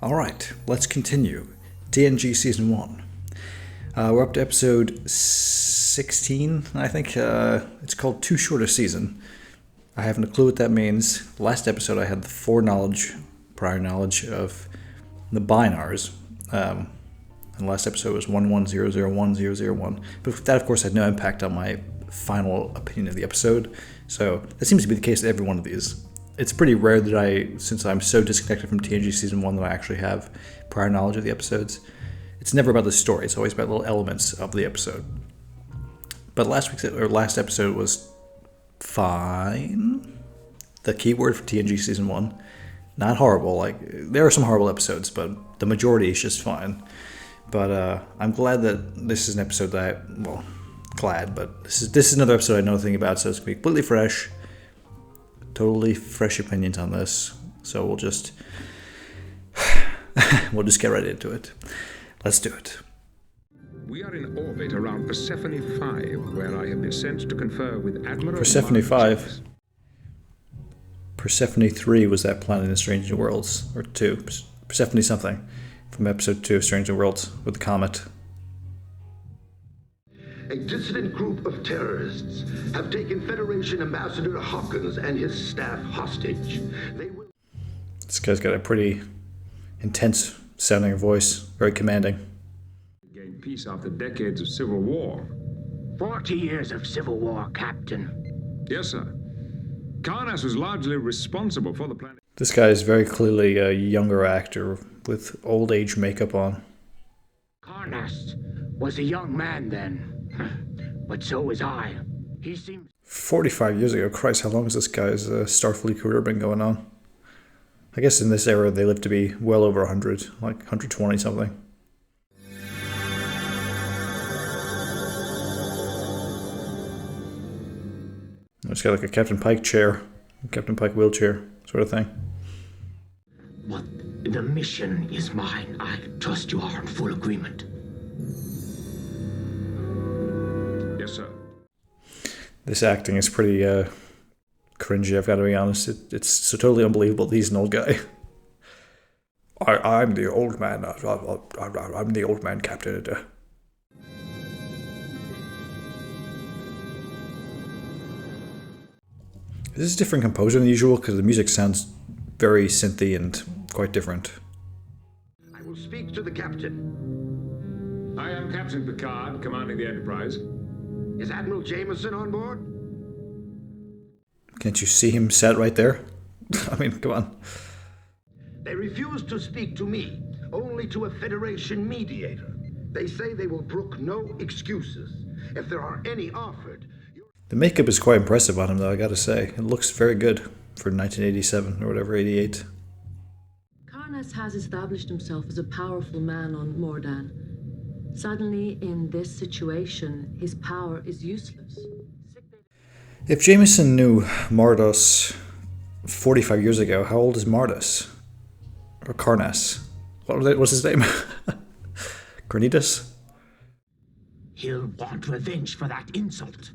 Alright, let's continue. TNG Season 1. We're up to episode 16, I think. It's called Too Short a Season. I haven't a clue what that means. Last episode I had the prior knowledge of the binars. And last episode was 11001001. But that, of course, had no impact on my final opinion of the episode. So that seems to be the case with every one of these. It's pretty rare that since I'm so disconnected from TNG Season 1, that I actually have prior knowledge of the episodes. It's never about the story. It's always about little elements of the episode. But last episode was fine. The key word for TNG Season 1. Not horrible. Like, there are some horrible episodes, but the majority is just fine. But I'm glad that this is an episode that this is another episode I know nothing about, so it's completely fresh. Totally fresh opinions on this. So we'll just get right into it. Let's do it. We are in orbit around Persephone 5, where I have been sent to confer with Admiral Persephone 5. Persephone 3 was that planet in Strange New Worlds, or 2. Persephone something from episode 2 of Strange New Worlds with the comet. A dissident group of terrorists have taken Federation Ambassador Hawkins and his staff hostage. This guy's got a pretty intense sounding voice, very commanding. Gain peace after decades of civil war. 40 years of civil war, Captain. Yes, sir. Karnas was largely responsible for the planet. This guy is very clearly a younger actor with old age makeup on. Karnas was a young man then. But so was I. He seems 45 years ago. Christ, how long has this guy's Starfleet career been going on? I guess in this era they live to be well over 100, like 120 something. It's got like a Captain Pike chair, Captain Pike wheelchair sort of thing. But the mission is mine. I trust you are in full agreement. Yes, sir. This acting is pretty cringy, I've got to be honest. It's so totally unbelievable that he's an old guy. I'm the old man. I'm the old man, Captain. This is a different composer than usual because the music sounds very synthy and quite different. I will speak to the captain. I am Captain Picard, commanding the Enterprise. Is Admiral Jameson on board? Can't you see him sat right there? I mean, come on. They refuse to speak to me, only to a Federation mediator. They say they will brook no excuses. If there are any offered... The makeup is quite impressive on him, though, I gotta say. It looks very good for 1987 or whatever, 88. Karnas has established himself as a powerful man on Mordan. Suddenly, in this situation, his power is useless. If Jameson knew Mardos 45 years ago, how old is Mardos? Or Karnas? What's his name? Granitas? He'll want revenge for that insult.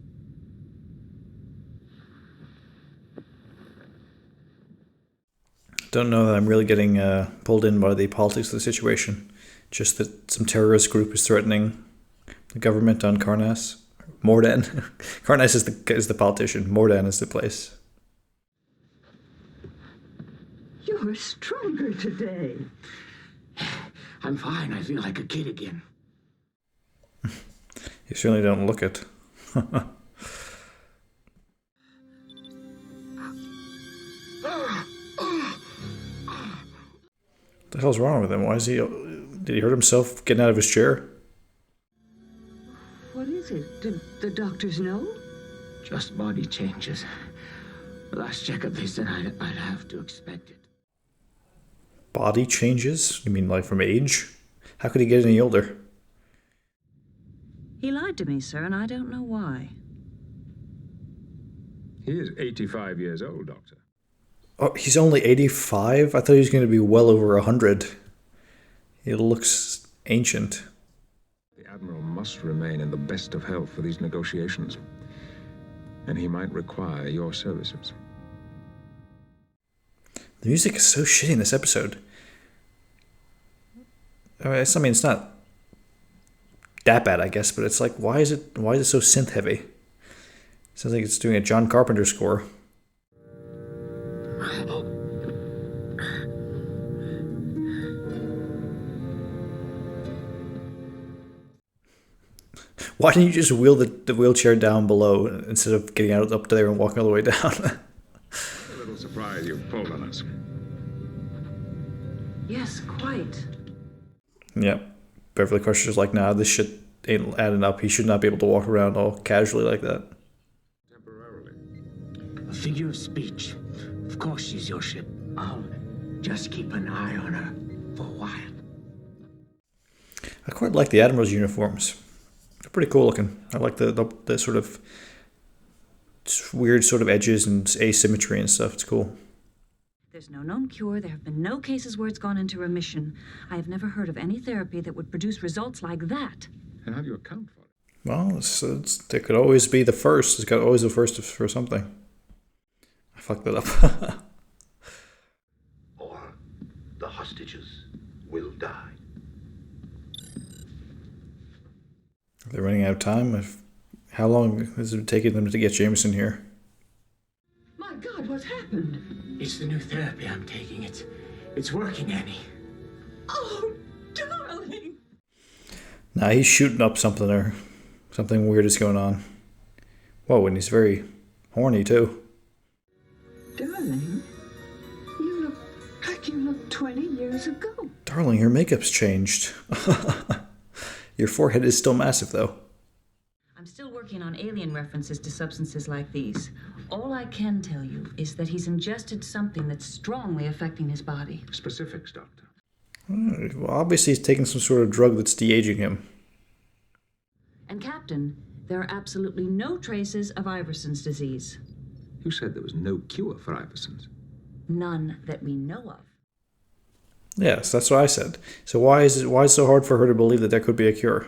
Don't know that I'm really getting pulled in by the politics of the situation. Just that some terrorist group is threatening the government on Karnas. Mordan. Karnas is the politician. Mordan is the place. You're stronger today. I'm fine. I feel like a kid again. You certainly don't look it. What the hell's wrong with him? Why is he... Did he hurt himself getting out of his chair? What is it? Did the doctors know? Just body changes. The last checkup they said I'd have to expect it. Body changes? You mean like from age? How could he get any older? He lied to me, sir, and I don't know why. He is 85 years old, Doctor. Oh, he's only 85? I thought he was going to be well over 100. He looks ancient. The Admiral must remain in the best of health for these negotiations, and he might require your services. The music is so shitty in this episode. I mean, it's not that bad, I guess, but it's like, why is it so synth heavy? Sounds like it's doing a John Carpenter score. Why didn't you just wheel the wheelchair down below instead of getting out up there and walking all the way down? A little surprise you've pulled on us. Yes, quite. Yep. Beverly Crusher's like, nah, this shit ain't adding up. He should not be able to walk around all casually like that. Temporarily. A figure of speech. Of course she's your ship. I'll just keep an eye on her for a while. I quite like the Admiral's uniforms. They're pretty cool looking. I like the sort of weird sort of edges and asymmetry and stuff. It's cool. There's no known cure. There have been no cases where it's gone into remission. I have never heard of any therapy that would produce results like that. And how do you account for it? Well, there could always be the first. It's got always the first for something. I fucked that up. Or the hostages will die. They're running out of time. How long has it taken them to get Jameson here? My God, what's happened? It's the new therapy I'm taking. It's working, Annie. Oh, darling! Nah, he's shooting up something or something weird is going on. Whoa, and he's very horny too. Darling, you look like you looked 20 years ago. Darling, your makeup's changed. Your forehead is still massive though. I'm still working on alien references to substances like these. All I can tell you is that he's ingested something that's strongly affecting his body. Specifics, Doctor. Well, obviously he's taking some sort of drug that's de-aging him. And Captain, there are absolutely no traces of Iverson's disease. You said there was no cure for Iverson's. None that we know of. Yes, that's what I said. So why is it so hard for her to believe that there could be a cure?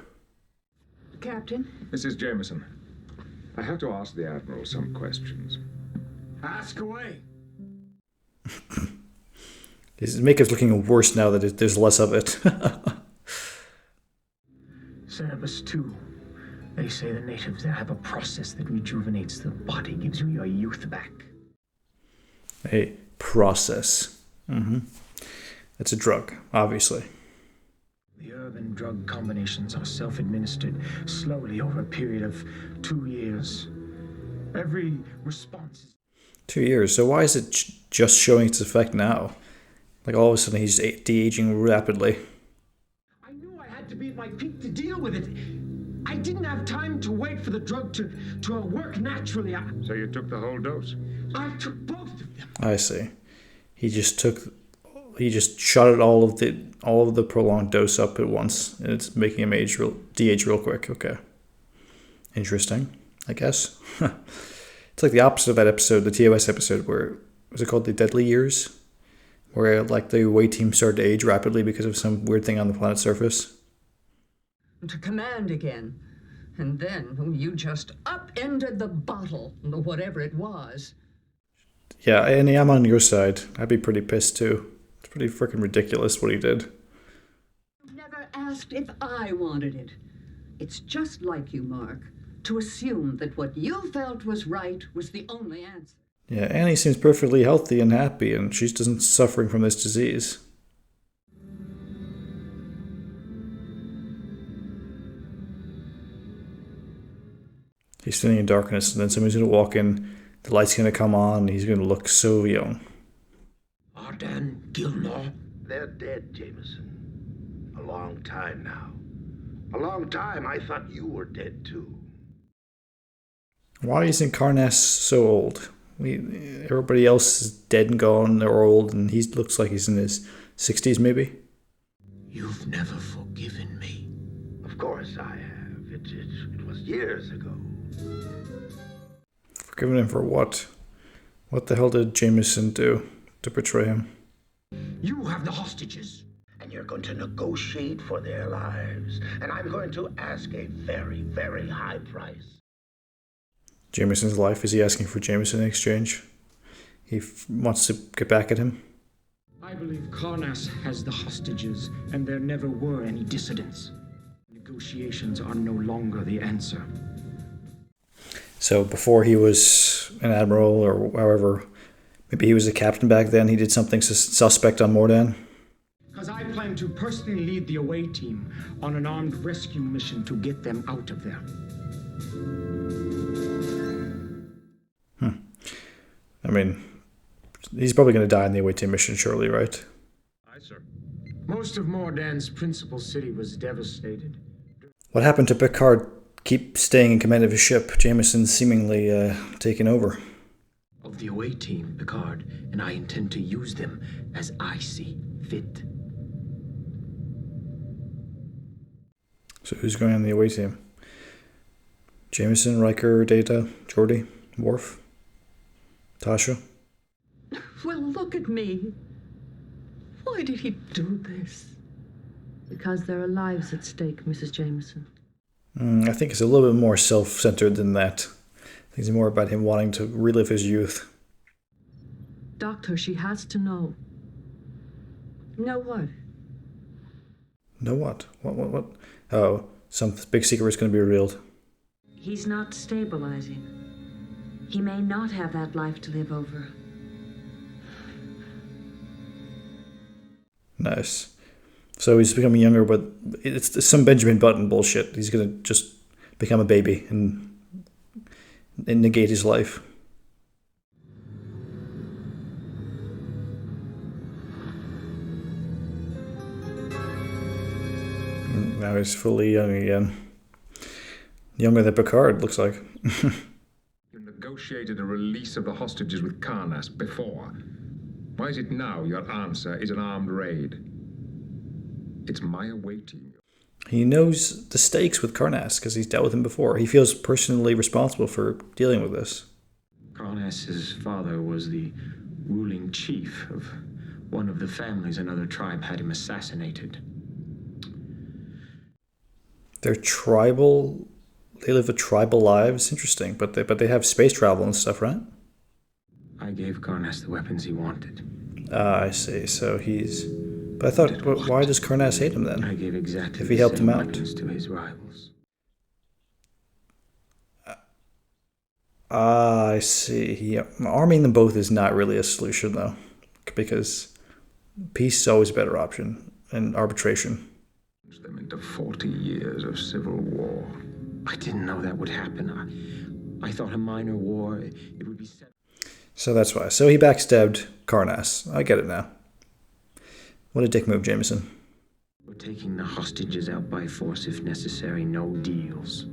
Captain? Mrs. Jameson, I have to ask the Admiral some questions. Ask away. His makeup's looking worse now that there's less of it. Cerebus 2. They say the natives there have a process that rejuvenates the body, gives you your youth back. A process. It's a drug, obviously. The herb and drug combinations are self-administered slowly over a period of 2 years. Every response is... 2 years. So why is it just showing its effect now? Like all of a sudden he's de-aging rapidly. I knew I had to be at my peak to deal with it. I didn't have time to wait for the drug to work naturally. So you took the whole dose? I took both of them. I see. He just shot it all of the prolonged dose up at once, and it's making him de-age real quick. Okay. Interesting, I guess. It's like the opposite of that episode, the TOS episode, where, was it called The Deadly Years? Where like the away team started to age rapidly because of some weird thing on the planet's surface. To command again. And then you just upended the bottle, whatever it was. Yeah, Annie, I'm on your side. I'd be pretty pissed too. It's pretty freaking ridiculous what he did. You never asked if I wanted it. It's just like you, Mark, to assume that what you felt was right was the only answer. Yeah, Annie seems perfectly healthy and happy, and she isn't suffering from this disease. He's sitting in darkness, and then somebody's going to walk in, the light's going to come on, and he's going to look so young. Ardan Gilmore. They're dead, Jameson. A long time now. A long time I thought you were dead too. Why isn't Karnas so old? Everybody else is dead and gone, they're old, and he looks like he's in his 60s maybe. You've never forgiven me. Of course I have. It was years ago. Forgiven him for what? What the hell did Jameson do to betray him? You have the hostages. And you're going to negotiate for their lives. And I'm going to ask a very, very high price. Jameson's life? Is he asking for Jameson in exchange? He wants to get back at him? I believe Karnas has the hostages, and there never were any dissidents. Negotiations are no longer the answer. So before he was an admiral, or however, maybe he was a captain back then, he did something suspect on Mordan? Because I plan to personally lead the away team on an armed rescue mission to get them out of there. I mean, he's probably going to die in the away team mission shortly, right? Aye, sir. Most of Mordan's principal city was devastated. What happened to Picard keep staying in command of his ship? Jameson seemingly taking over. Of the away team, Picard, and I intend to use them as I see fit. So who's going on the away team? Jameson, Riker, Data, Geordi, Worf, Tasha? Well, look at me. Why did he do this? Because there are lives at stake, Mrs. Jameson. I think it's a little bit more self-centered than that. I think it's more about him wanting to relive his youth. Doctor, she has to know. Know what? Know what? What? Oh, some big secret is going to be revealed. He's not stabilizing. He may not have that life to live over. Nice. So he's becoming younger, but it's some Benjamin Button bullshit. He's going to just become a baby and negate his life. Now he's fully young again. Younger than Picard, looks like. You negotiated a release of the hostages with Karnas before. Why is it now your answer is an armed raid? It's my away team. He knows the stakes with Karnas because he's dealt with him before. He feels personally responsible for dealing with this. Karnas's father was the ruling chief of one of the families another tribe had him assassinated. They're tribal. They live a tribal lives. Interesting, but they have space travel and stuff, right? I gave Karnas the weapons he wanted. Ah, I see. So he's. But I thought, why does Karnas hate him then? I gave exactly if he the helped same him out. weapons to his rivals. Ah, I see. Arming them both is not really a solution though, because peace is always a better option, and arbitration. Them into 40 years of civil war. I didn't know that would happen. I thought a minor war, it would be set. So that's why. So he backstabbed Karnas. I get it now. What a dick move, Jameson. We're taking the hostages out by force if necessary. No deals.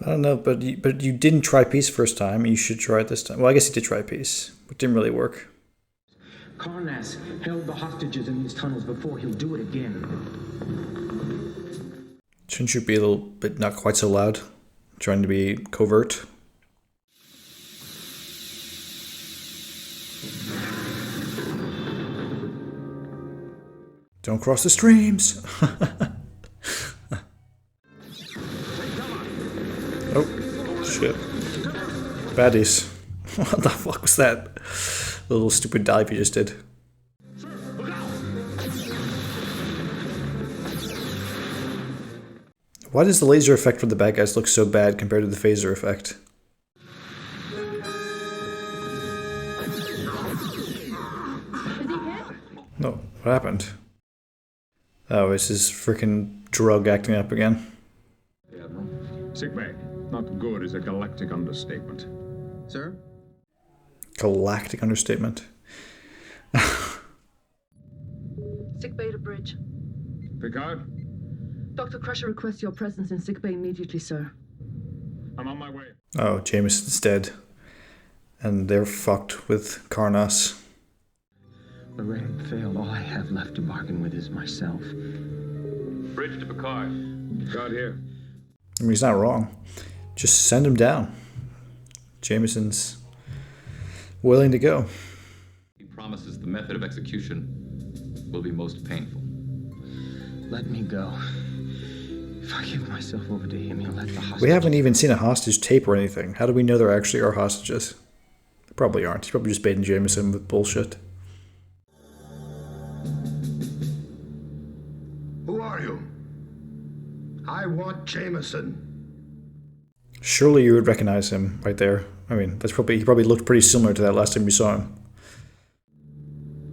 I don't know, but you didn't try peace first time. You should try it this time. Well, I guess you did try peace, but it didn't really work. Karnas held the hostages in these tunnels before. He'll do it again. Shouldn't you be a little bit not quite so loud? Trying to be covert? Don't cross the streams! Oh, shit. Baddies. What the fuck was that? The little stupid dive you just did. Why does the laser effect for the bad guys look so bad compared to the phaser effect? No, what happened? Oh, is his freaking drug acting up again? The Admiral. Sickbay. Not good is a galactic understatement. Sir? Galactic understatement. Sickbay to bridge. Picard? Dr. Crusher requests your presence in sickbay immediately, sir. I'm on my way. Oh, Jameson's dead. And they're fucked with Karnas. The raid failed. All I have left to bargain with is myself. Bridge to Picard. Picard here. I mean, he's not wrong. Just send him down. Jameson's willing to go. He promises the method of execution will be most painful. Let me go. If I give myself over to him, he'll let the hostage... We haven't even seen a hostage tape or anything. How do we know there actually are hostages? They probably aren't. He's probably just baiting Jameson with bullshit. Who are you? I want Jameson. Surely you would recognize him right there. I mean, he probably looked pretty similar to that last time you saw him.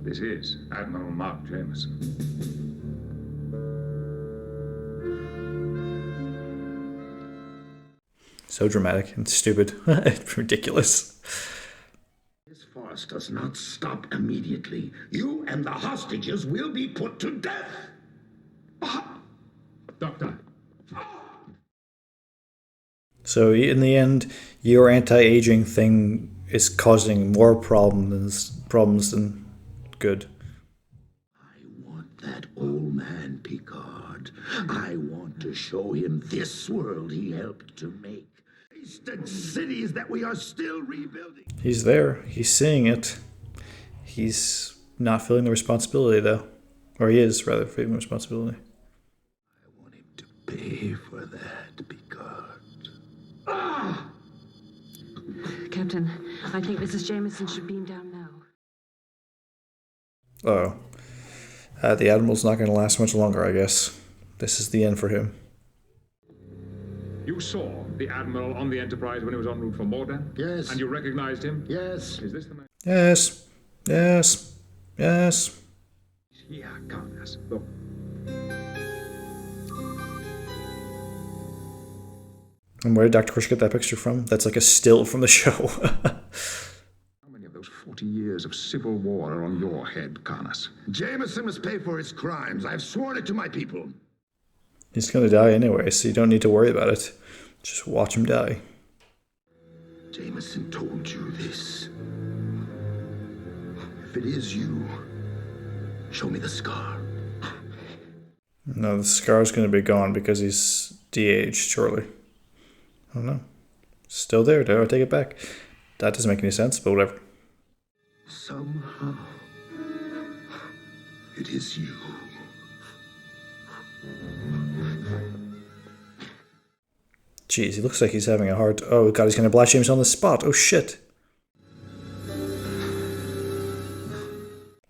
This is Admiral Mark Jameson. So dramatic and stupid. It's ridiculous. This farce does not stop immediately. You and the hostages will be put to death. Doctor. So in the end, your anti-aging thing is causing more problems than good. I want that old man, Picard. I want to show him this world he helped to make. Wasted cities that we are still rebuilding. He's there. He's seeing it. He's not feeling the responsibility, though. Or he is, rather, feeling the responsibility. I want him to pay for that, Picard. Captain, I think Mrs. Jameson should beam down now. Oh. The Admiral's not going to last much longer, I guess. This is the end for him. You saw the Admiral on the Enterprise when he was en route for Mordan? Yes. And you recognized him? Yes. Is this the man? Yes. Yes. Yes. Yeah, Carnas. Look. And where did Dr. Krish get that picture from? That's like a still from the show. How many of those 40 years of civil war are on your head, Carnas? Jameson must pay for his crimes. I've sworn it to my people. He's going to die anyway, so you don't need to worry about it. Just watch him die. Jameson told you this. If it is you, show me the scar. No, the scar's going to be gone because he's de-aged, surely. I don't know. Still there, though. I take it back. That doesn't make any sense, but whatever. Somehow, it is you. Jeez, he looks like he's having a hard... Oh, God, he's going to blast James on the spot. Oh, shit.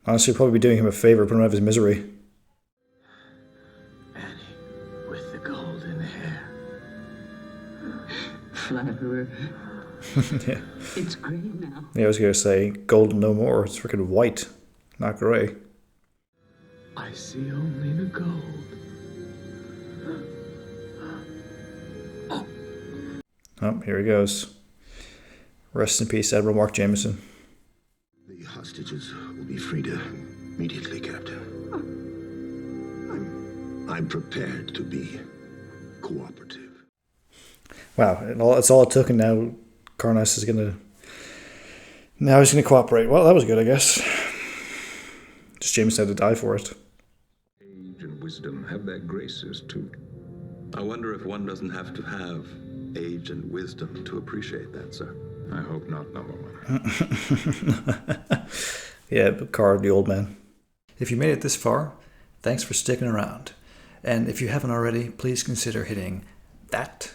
Honestly, probably be doing him a favor, putting him out of his misery. Annie, with the golden hair. Flatterer. Yeah. It's gray now. Yeah, I was going to say, golden no more. It's freaking white, not gray. I see only the gold. Oh, here he goes. Rest in peace, Admiral Mark Jameson. The hostages will be freed immediately, Captain. I'm prepared to be cooperative. Wow, that's all it took, and now Karnas is gonna... Now he's gonna cooperate. Well, that was good, I guess. Just Jameson had to die for it. Age and wisdom have their graces, too. I wonder if one doesn't have to have age and wisdom to appreciate that, sir. I hope not, number one. Yeah, Picard, the old man. If you made it this far, thanks for sticking around. And if you haven't already, please consider hitting that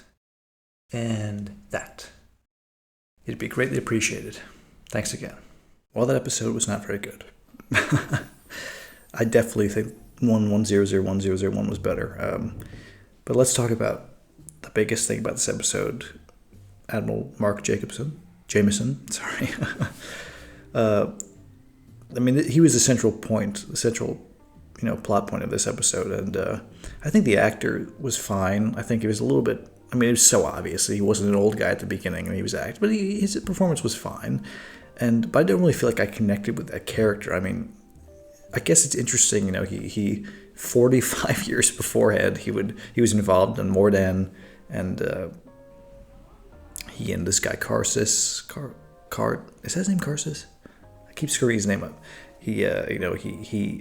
and that. It'd be greatly appreciated. Thanks again. Well, that episode was not very good. I definitely think 11001001 was better. But let's talk about the biggest thing about this episode. Admiral Mark Jameson, sorry. I mean, he was the central point, the central, plot point of this episode, and I think the actor was fine. I think he was a little bit, it was so obvious he wasn't an old guy at the beginning and he was acting, but his performance was fine. But I don't really feel like I connected with that character. I mean, I guess it's interesting, he 45 years beforehand, he was involved in Mordan, and he and this guy Karsus, is that his name, Karsus? I keep screwing his name up. He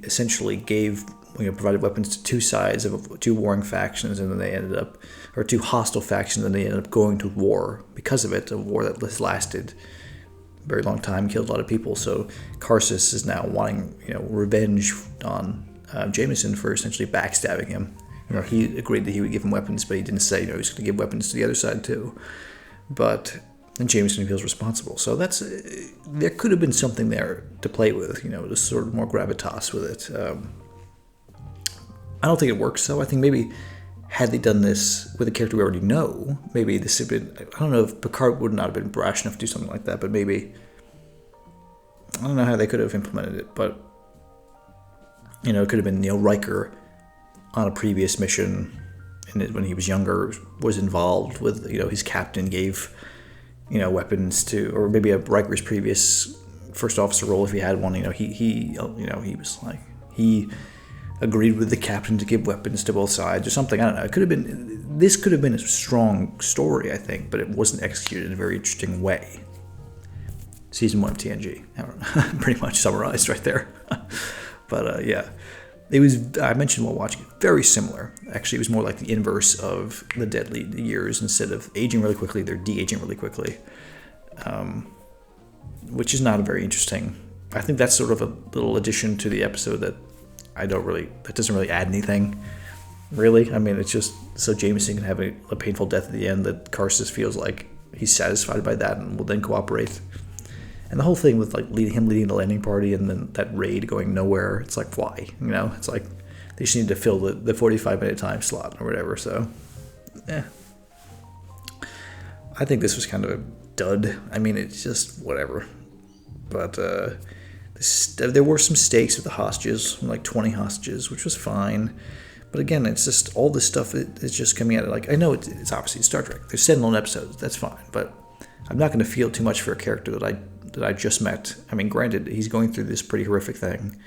essentially provided weapons to two sides of two warring factions, and then they ended up, or two hostile factions, and they ended up going to war because of it, a war that lasted a very long time, killed a lot of people. So Karsus is now wanting, revenge on Jameson for essentially backstabbing him You know, he agreed that he would give him weapons, but he didn't say, you know, he's going to give weapons to the other side too. But then Jameson feels responsible. So that's there could have been something there to play with, you know, just sort of more gravitas with it. I don't think it works, though. I think maybe had they done this with a character we already know, maybe this had been, I don't know if Picard would not have been brash enough to do something like that, but maybe, I don't know how they could have implemented it, but, you know, it could have been, you know, Riker on a previous mission, and when he was younger, was involved with, you know, his captain gave, you know, weapons to, or maybe a Riker's previous first officer role, if he had one, you know, he was like, he agreed with the captain to give weapons to both sides or something. I don't know. It could have been, this could have been a strong story, I think, but it wasn't executed in a very interesting way. Season 1 of TNG. I don't know, pretty much summarized right there. But yeah, it was, I mentioned while watching it, very similar. Actually, it was more like the inverse of the Deadly Years. Instead of aging really quickly, they're de-aging really quickly. Which is not a very interesting, I think that's sort of a little addition to the episode that that doesn't really add anything, really. I mean, it's just so Jameson can have a painful death at the end that Karsus feels like he's satisfied by that and will then cooperate. And the whole thing with like him leading the landing party and then that raid going nowhere, it's like, why? You know, it's like they just need to fill the 45-minute time slot or whatever. So, I think this was kind of a dud. I mean, it's just whatever. But there were some stakes with the hostages, like 20 hostages, which was fine. But again, it's just all this stuff is just coming at it. Like, I know it's obviously Star Trek. There's standalone episodes. That's fine. But I'm not going to feel too much for a character that I just met. I mean, granted, he's going through this pretty horrific thing,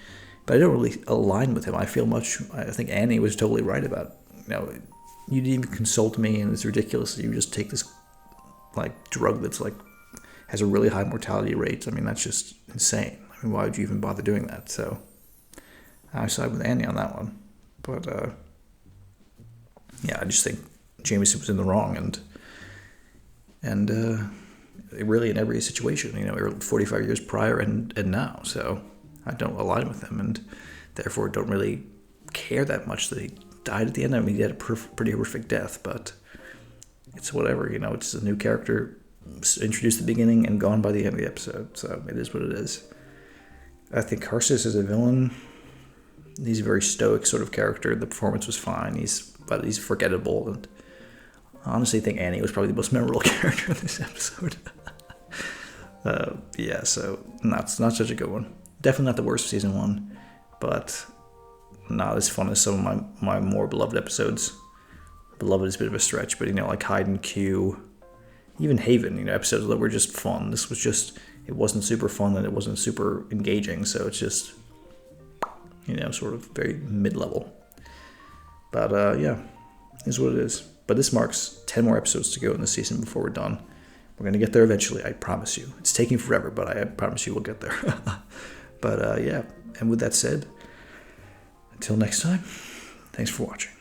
but I don't really align with him. I think Annie was totally right about, you know, you didn't even consult me, and it's ridiculous that you just take this like drug that's like has a really high mortality rate. I mean, that's just insane. I mean, why would you even bother doing that? So I side with Annie on that one. But yeah, I just think Jameson was in the wrong, and really in every situation, you know, 45 years prior and now. So I don't align with him, and therefore don't really care that much that he died at the end. I mean, he had a pretty horrific death, but it's whatever, you know, it's a new character introduced at the beginning and gone by the end of the episode. So it is what it is. I think Karsus is a villain. He's a very stoic sort of character. The performance was fine. But he's forgettable. And I honestly think Annie was probably the most memorable character in this episode. Yeah, so not such a good one. Definitely not the worst of season 1, but not as fun as some of my more beloved episodes. Beloved is a bit of a stretch, but, you know, like Hyde and Q, even Haven, you know, episodes that were just fun. This was just, it wasn't super fun and it wasn't super engaging, so it's just, you know, sort of very mid-level. But yeah, is what it is. But this marks 10 more episodes to go in the season before we're done. We're going to get there eventually, I promise you. It's taking forever, but I promise you we'll get there. But yeah, and with that said, until next time, thanks for watching.